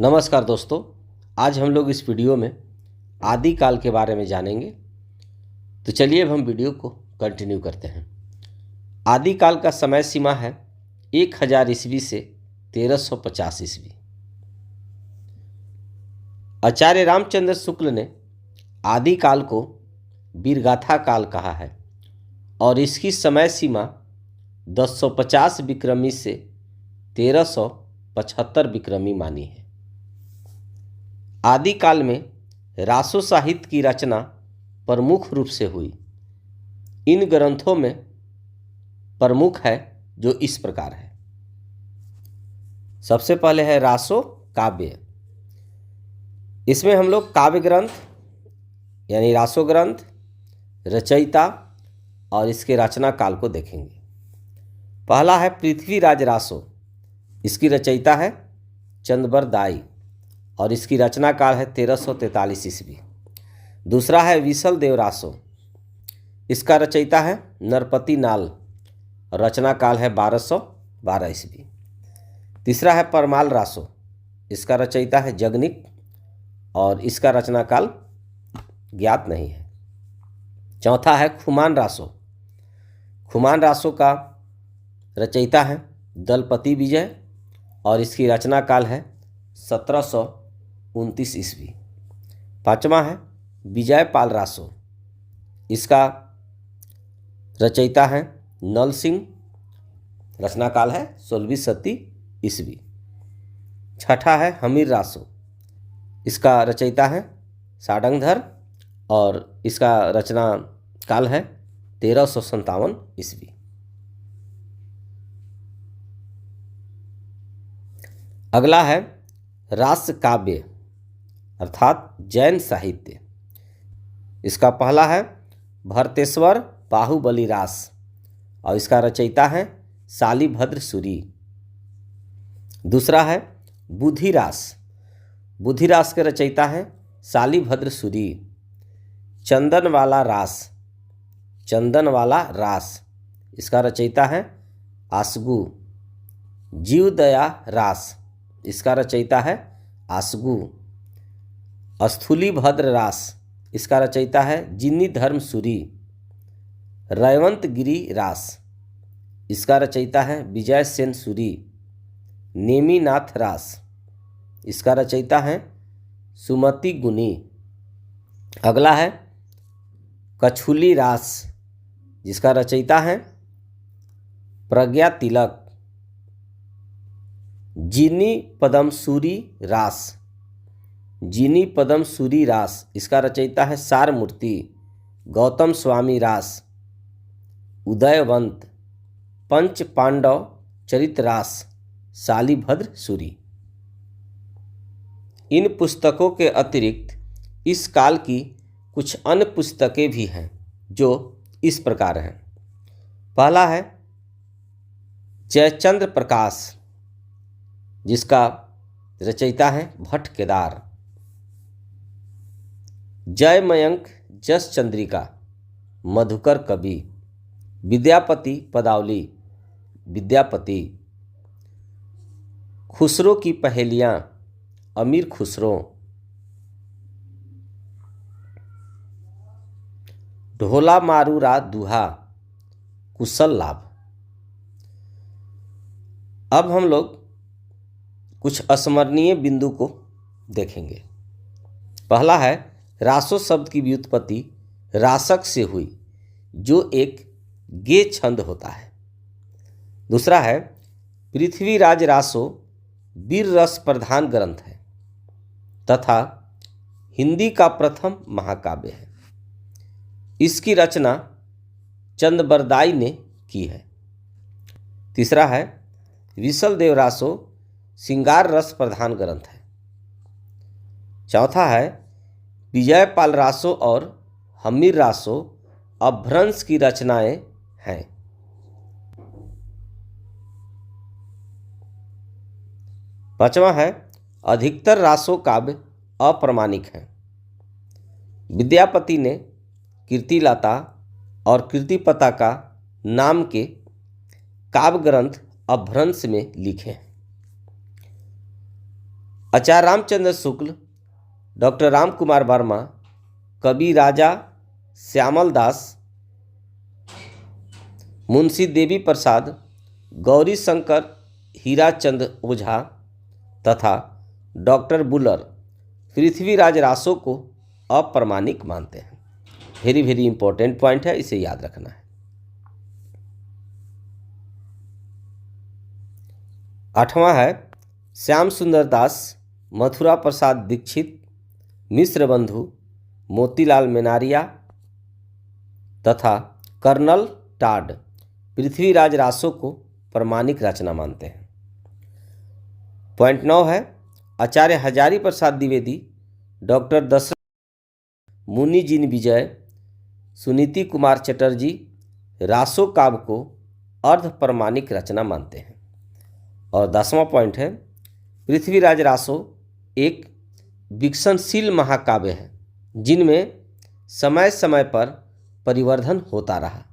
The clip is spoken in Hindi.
नमस्कार दोस्तों, आज हम लोग इस वीडियो में आदिकाल के बारे में जानेंगे। तो चलिए अब हम वीडियो को कंटिन्यू करते हैं। आदिकाल का समय सीमा है 1000 ईस्वी से 1350 ईस्वी। आचार्य रामचंद्र शुक्ल ने आदिकाल को वीरगाथा काल कहा है और इसकी समय सीमा 1050 विक्रमी से 1375 विक्रमी मानी है। आदिकाल में रासो साहित्य की रचना प्रमुख रूप से हुई। इन ग्रंथों में प्रमुख है जो इस प्रकार है। सबसे पहले है रासो काव्य। इसमें हम लोग काव्य ग्रंथ यानी रासो ग्रंथ, रचयिता और इसके रचना काल को देखेंगे। पहला है पृथ्वीराज रासो। इसकी रचयिता है चंद्रबरदाई और इसकी रचना काल है 1343 ईस्वी। दूसरा है विसल देव रासो। इसका रचयिता है नरपति नाल और रचना काल है 1212 ईस्वी। तीसरा है परमाल रासो। इसका रचयिता है जगनिक और इसका रचना काल ज्ञात नहीं है। चौथा है खुमान रासो। खुमान रासो का रचयिता है दलपति विजय और इसकी रचना काल है 1729 ईस्वी। पांचवा है विजयपाल रासो। इसका रचयिता है नल सिंह, रचना काल है 16वीं शती ईस्वी। छठा है हमीर रासो। इसका रचयिता है साडंगधर और इसका रचना काल है 1357 ईस्वी। अगला है रास काव्य अर्थात जैन साहित्य। इसका पहला है भरतेश्वर बाहुबली रास और इसका रचयिता है शालिभद्र सूरी। दूसरा है बुधिरास। बुधिरास के रचयिता है शालिभद्र सूरी। चंदनवाला रास। चंदनवाला रास इसका रचयिता है आसगु। जीवदया रास इसका रचयिता है आसगु। स्थूलीभद्र रास इसका रचयिता है जिन्नी धर्म सूरी। रयवंतगिरी रास इसका रचयिता है विजय सेन सूरी। नेमीनाथ रास इसका रचयिता है सुमति गुनी। अगला है कछुली रास जिसका रचयिता है प्रज्ञा तिलक। जिनी पदम सूरी रास। जिनी पदम सूरी रास इसका रचयिता है सारमूर्ति। गौतम स्वामी रास। उदयवंत पंच पांडव चरित रास शालिभद्र सूरी। इन पुस्तकों के अतिरिक्त इस काल की कुछ अन्य पुस्तकें भी हैं जो इस प्रकार हैं। पहला है जयचंद्र प्रकाश जिसका रचयिता है भट्ट केदार। जय मयंक जस चंद्रिका मधुकर कवि। विद्यापति पदावली विद्यापति। खुसरो की पहेलियाँ अमीर खुसरो। ढोला मारूरा दुहा कुशल लाभ। अब हम लोग कुछ अस्मरणीय बिंदु को देखेंगे। पहला है रासो शब्द की व्युत्पत्ति रासक से हुई जो एक गे छंद होता है। दूसरा है पृथ्वीराज रासो वीर रस प्रधान ग्रंथ है तथा हिंदी का प्रथम महाकाव्य है। इसकी रचना चंद्रबरदाई ने की है। तीसरा है विसल देव रासो श्रृंगार रस प्रधान ग्रंथ है। चौथा है विजयपाल रासो और हमीर रासो अपभ्रंश की रचनाएं हैं। पांचवा है अधिकतर रासो काव्य अप्रामाणिक हैं। विद्यापति ने कीर्तिलता और कीर्तिपता का नाम के काव्य ग्रंथ अपभ्रंश में लिखे हैं। आचार्य रामचंद्र शुक्ल, डॉक्टर राम कुमार वर्मा, कवि राजा श्यामल दास, मुंशी देवी प्रसाद, गौरी शंकर हीराचंद ओझा तथा डॉक्टर बुलर पृथ्वीराज रासो को अप्रमाणिक मानते हैं। वेरी वेरी इंपॉर्टेंट पॉइंट है, इसे याद रखना है। 8वां है श्याम सुंदर दास, मथुरा प्रसाद दीक्षित, मिश्र बंधु, मोतीलाल मेनारिया तथा कर्नल टाड पृथ्वीराज रासो को प्रमाणिक रचना मानते हैं। पॉइंट 9 है आचार्य हजारी प्रसाद द्विवेदी, डॉक्टर दशरथ, मुनि जिन विजय, सुनीति कुमार चटर्जी रासो काव्य को अर्ध प्रमाणिक रचना मानते हैं। और 10वां पॉइंट है पृथ्वीराज रासो एक विकसनशील महाकाव्य है जिनमें समय समय पर परिवर्धन होता रहा।